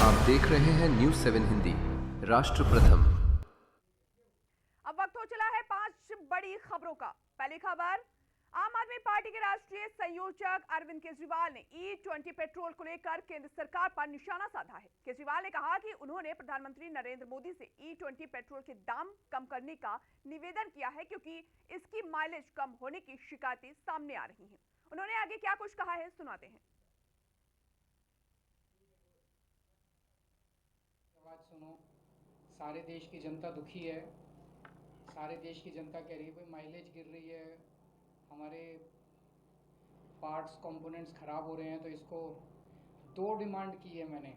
आप देख रहे हैं न्यूज़ 7 हिंदी, राष्ट्र प्रथम। अब वक्त हो चला है 5 बड़ी खबरों का। पहली खबर, आम आदमी पार्टी के राष्ट्रीय संयोजक अरविंद केजरीवाल ने E20 पेट्रोल को लेकर केंद्र सरकार पर निशाना साधा है। केजरीवाल ने कहा कि उन्होंने प्रधानमंत्री नरेंद्र मोदी से E20 पेट्रोल के दाम कम करने का निवेदन किया है, क्योंकि इसकी माइलेज कम होने की शिकायतें सामने आ रही हैं। उन्होंने आगे क्या कुछ कहा है, सुनाते हैं। आवाज सुनो, सारे देश की जनता दुखी है। सारे देश की जनता कह रही है भाई माइलेज गिर रही है, हमारे पार्ट्स कंपोनेंट्स खराब हो रहे हैं। तो इसको दो डिमांड की है मैंने।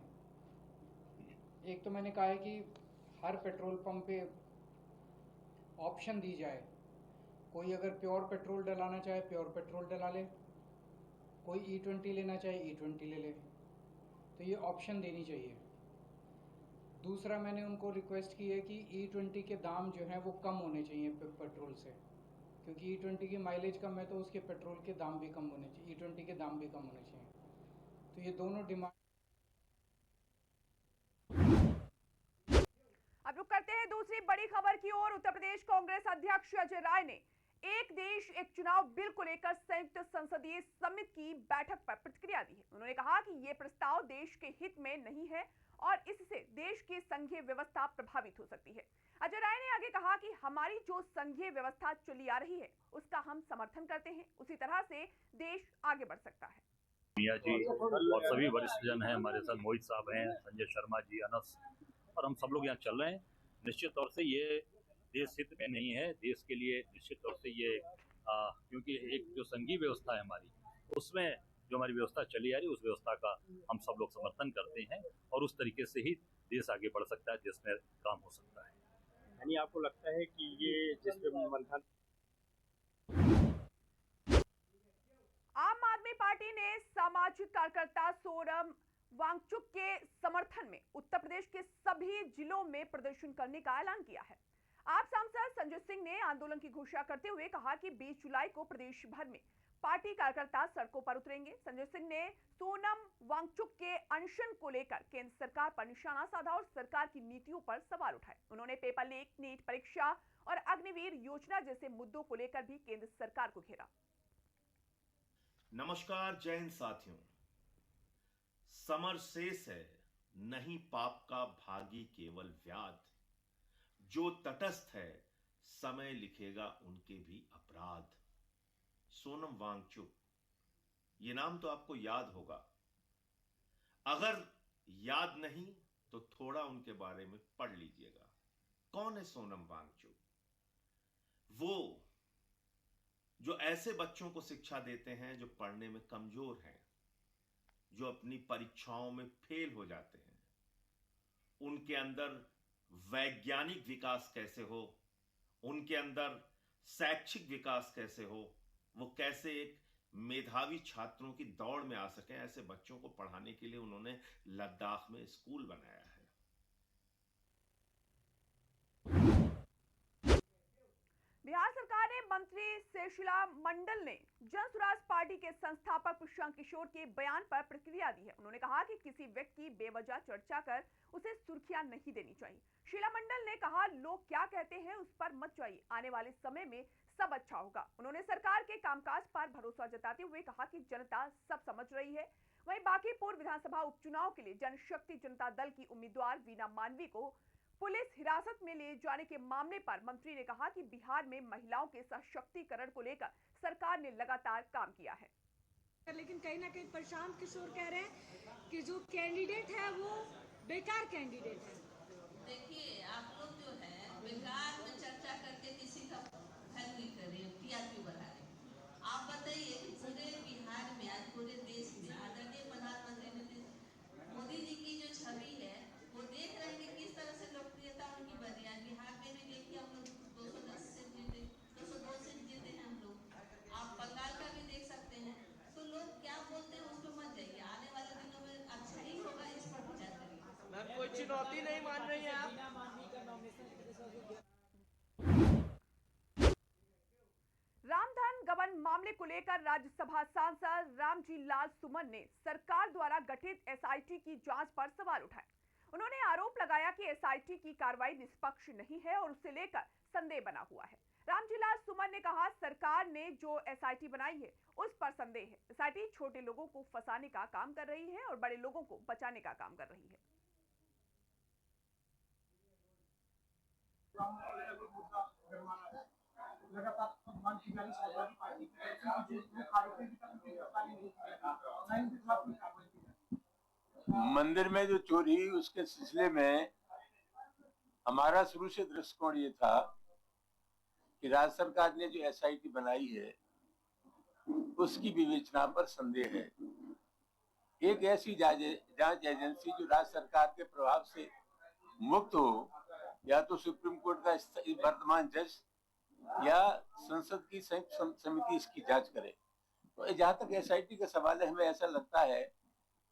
एक तो मैंने कहा है कि हर पेट्रोल पंप पे ऑप्शन दी जाए, कोई अगर प्योर पेट्रोल डलाना चाहे प्योर पेट्रोल डला ले, कोई E20 लेना चाहे E20 ले ले, तो ये ऑप्शन देनी चाहिए। दूसरा मैंने उनको रिक्वेस्ट की है कि E20 के दाम जो हैं वो कम होने चाहिए पेट्रोल से, क्योंकि E20 की माइलेज कम है तो उसके पेट्रोल के दाम भी कम होने चाहिए, E20 के दाम भी कम होने चाहिए। तो ये दोनों डिमांड। अब रुक करते हैं दूसरी बड़ी खबर की ओर। उत्तर प्रदेश कांग्रेस अध्यक्ष अजय राय ने एक देश एक चुनाव बिल को लेकर संयुक्त संसदीय समिति की बैठक पर प्रतिक्रिया दी है। उन्होंने कहा कि यह प्रस्ताव देश के हित में नहीं है और इससे देश की संघीय व्यवस्था प्रभावित हो सकती है। अजय राय ने आगे कहा कि हमारी जो संघीय व्यवस्था चली आ रही है उसका हम समर्थन करते हैं, उसी तरह से देश आगे बढ़ सकता है। मियाँ जी और सभी वरिष्ठ जन हैं, हमारे साथ मोहित साहब हैं, संजय शर्मा जी, अनस, और हम सब लोग यहाँ चल रहे हैं। निश्चित तौर से ये देश हित में नहीं है, देश के लिए निश्चित तौर से ये क्योंकि एक जो संघीय व्यवस्था है हमारी, उसमें जो हमारी व्यवस्था चली आ रही है उस व्यवस्था का हम सब लोग समर्थन करते हैं और उस तरीके से ही देश आगे बढ़ सकता है, देश में काम हो सकता है। यानी आपको लगता है कि ये जिस पे मंथन आम आदमी पार्टी ने सामाजिक कार्यकर्ता सोनम वांगचुक के समर्थन में उत्तर प्रदेश के सभी जिलों में प्रदर्शन करने का ऐलान किया है। आप सांसद संजय सिंह ने आंदोलन की घोषणा करते हुए कहा कि 20 जुलाई को प्रदेश भर में पार्टी कार्यकर्ता सड़कों पर उतरेंगे। संजय सिंह ने सोनम वांगचुक के अनशन को लेकर केंद्र सरकार पर निशाना साधा और सरकार की नीतियों पर सवाल उठाए। उन्होंने पेपर लीक, नीट परीक्षा और अग्निवीर योजना जैसे मुद्दों को लेकर भी केंद्र सरकार को घेरा। नमस्कार, जय हिंद साथियों। समर शेष है, नहीं पाप का भागी केवल व्याध। जो तटस्थ है, समय लिखेगा उनके भी अपराध। सोनम वांगचुक, ये नाम तो आपको याद होगा। अगर याद नहीं तो थोड़ा उनके बारे में पढ़ लीजिएगा। कौन है सोनम वांगचुक? वो जो ऐसे बच्चों को शिक्षा देते हैं जो पढ़ने में कमजोर हैं, जो अपनी परीक्षाओं में फेल हो जाते हैं। उनके अंदर वैज्ञानिक विकास कैसे हो, उनके अंदर शैक्षिक विकास कैसे हो, वो कैसे एक मेधावी छात्रों की दौड़ में आ सके, ऐसे बच्चों को पढ़ाने के लिए उन्होंने लद्दाख में स्कूल बनाया है। बिहार सरकार ने मंत्री शेषिला मंडल ने जन स्वराज पार्टी के संस्थापक प्रशांत किशोर के बयान पर प्रतिक्रिया दी है। उन्होंने कहा कि किसी व्यक्ति की बेवजह चर्चा कर उसे सुर्खियां नहीं देनी चाहिए। शीला मंडल ने कहा, लोग क्या कहते हैं उस पर मत जाइए, आने वाले समय में सब अच्छा होगा। उन्होंने सरकार के कामकाज पर भरोसा जताते हुए कहा कि जनता सब समझ रही है। वहीं बांकीपुर विधानसभा उपचुनाव के लिए जनशक्ति जनता दल की उम्मीदवार वीना मानवी को पुलिस हिरासत में ले जाने के मामले पर मंत्री ने कहा कि बिहार में महिलाओं के सशक्तिकरण को लेकर सरकार ने लगातार काम किया है। लेकिन कहीं ना कहीं प्रशांत किशोर कह रहे हैं कि जो कैंडिडेट है वो बेकार कैंडिडेट है। देखिए, आप लोग जो है बेकार में चर्चा करके किसी का हेल्प नहीं कर रहे हैं, टीआरपी बढ़ा रहे हैं। आप बताइए कि पूरे बिहार में, आज पूरे देश में आदरणीय प्रधानमंत्री मोदी जी की जो छवि है वो देख रहे हैं कि किस तरह से लोकप्रियता उनकी बढ़ी है। बिहार में भी देखिए, हम लोग 210 सीट जीते, 202 सीट जीते हैं हम लोग। आप बंगाल का भी देख सकते हैं। तो लोग क्या बोलते हैं उस पर मत जाइए, आने वाले दिनों में अच्छा ही होगा, इस पर विचार करिए। मैम कोई चुनौती नहीं मान रही है आप? रामधन गबन मामले मामले को लेकर राज्यसभा सांसद रामजी लाल सुमन ने सरकार द्वारा गठित एसआईटी की जांच पर सवाल उठाए। उन्होंने आरोप लगाया कि एसआईटी की कार्रवाई निष्पक्ष नहीं है और उसे लेकर संदेह बना हुआ है। रामजी लाल सुमन ने कहा, सरकार ने जो एसआईटी बनाई है उस पर संदेह है। एसआईटी छोटे लोगों को फंसाने का काम कर रही है और बड़े लोगों को बचाने का काम कर रही है। मंदिर में जो चोरी हुई उसके सिलसिले में हमारा शुरू से दृष्टिकोण ये था कि राज्य सरकार ने जो एसआईटी बनाई है उसकी विवेचना पर संदेह है। एक ऐसी जांच एजेंसी जो राज्य सरकार के प्रभाव से मुक्त हो, या तो सुप्रीम कोर्ट का वर्तमान जज या संसद की संयुक्त समिति इसकी जांच करे। तो जहां तक एसआईटी का सवाल है, हमें ऐसा लगता है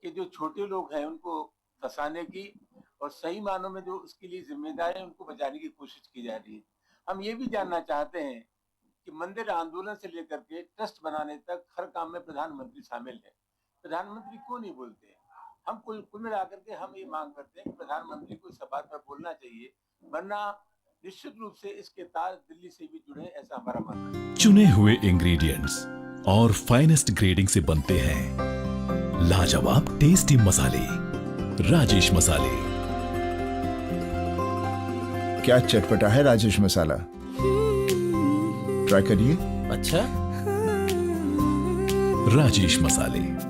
कि जो छोटे लोग हैं उनको फंसाने की और सही मानों में जो उसके लिए जिम्मेदार है उनको बचाने की कोशिश की जा रही है। हम ये भी जानना चाहते हैं कि मंदिर आंदोलन से लेकर के ट्रस्ट बनाने तक हर काम में प्रधानमंत्री शामिल है। प्रधानमंत्री क्यों नहीं बोलते? हम कुल मिलाकर के हम ये मांग करते हैं कि प्रधानमंत्री को इस बात पर बोलना चाहिए, वरना निश्चित रूप से इसके तार दिल्ली से भी जुड़े, ऐसा हमारा मानना है। चुने हुए इंग्रेडिएंट्स और फाइनेस्ट ग्रेडिंग से बनते हैं लाजवाब टेस्टी मसाले, राजेश मसाले। क्या चटपटा है राजेश मसाला, ट्राई करिए। अच्छा, राजेश मसाले।